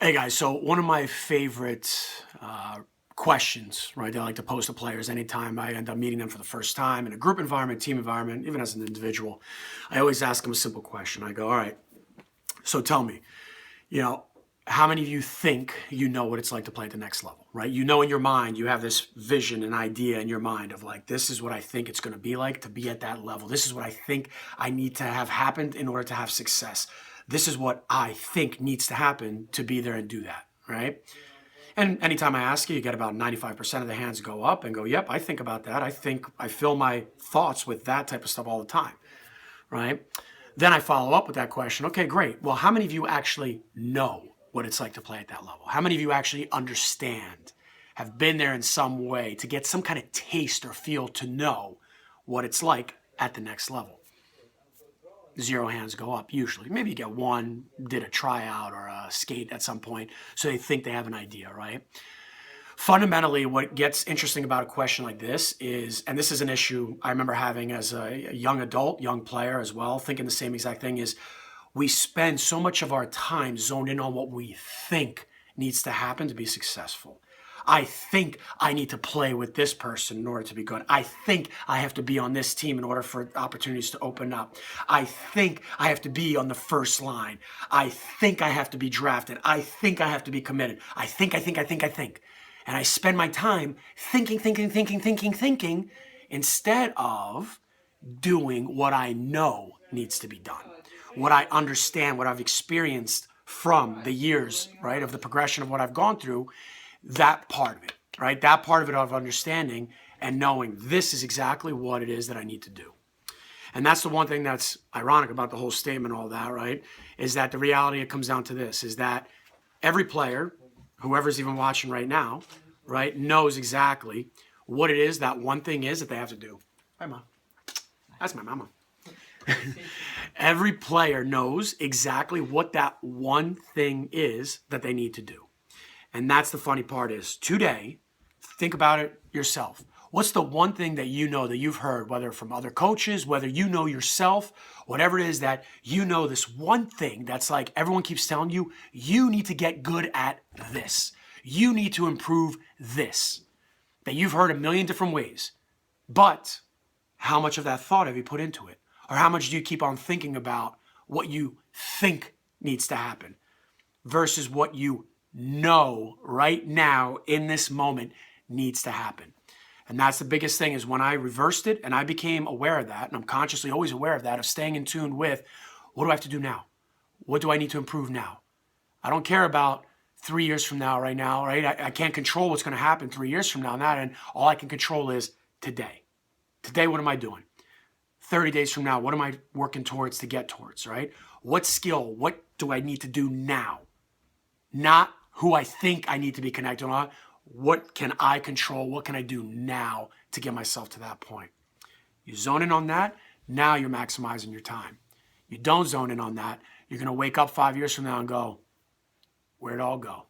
Hey guys, so one of my favorite questions, right, that I like to pose to players anytime I end up meeting them for the first time in a group environment, team environment, even as an individual, I always ask them a simple question. I go, all right, so tell me, you know, how many of you think you know what it's like to play at the next level, right? You know in your mind, you have this vision and idea in your mind of like, this is what I think it's going to be like to be at that level. This is what I think I need to have happened in order to have success. This is what I think needs to happen to be there and do that, right? And anytime I ask you, you get about 95% of the hands go up and go, yep, I think about that. I fill my thoughts with that type of stuff all the time, right? Then I follow up with that question. Okay, great. Well, how many of you actually know what it's like to play at that level? How many of you actually understand, have been there in some way to get some kind of taste or feel to know what it's like at the next level? 0 hands go up usually. Maybe you get one, did a tryout or a skate at some point, so they think they have an idea, right? Fundamentally, what gets interesting about a question like this is, and this is an issue I remember having as a young adult, young player as well, thinking the same exact thing, is we spend so much of our time zoned in on what we think needs to happen to be successful. I think I need to play with this person in order to be good. I think I have to be on this team in order for opportunities to open up. I think I have to be on the first line. I think I have to be drafted. I think I have to be committed. I think. And I spend my time thinking, instead of doing what I know needs to be done, what I understand, what I've experienced from the years, right, of the progression of what I've gone through, that part of it, right, that part of it of understanding and knowing this is exactly what it is that I need to do. And that's the one thing that's ironic about the whole statement, all that, right, is that the reality, it comes down to this, is that every player, whoever's even watching right now, right, knows exactly what it is, that one thing is that they have to do. Hi, Mom. That's my mama. Every player knows exactly what that one thing is that they need to do. And that's the funny part is today, think about it yourself. What's the one thing that you know that you've heard, whether from other coaches, whether you know yourself, whatever it is that you know, this one thing that's like everyone keeps telling you, you need to get good at this. You need to improve this. That you've heard a million different ways. But how much of that thought have you put into it? Or how much do you keep on thinking about what you think needs to happen versus what you know right now in this moment needs to happen? And that's the biggest thing, is when I reversed it and I became aware of that, and I'm consciously always aware of that, of staying in tune with, what do I have to do now? What do I need to improve now? I don't care about 3 years from now, right now, right? I can't control what's going to happen 3 years from now, and all I can control is today. Today, what am I doing? 30 days from now, what am I working towards to get towards, right? What skill, what do I need to do now? Not who I think I need to be connected on. What can I control? What can I do now to get myself to that point? You zone in on that, now you're maximizing your time. You don't zone in on that, you're going to wake up 5 years from now and go, where'd it all go?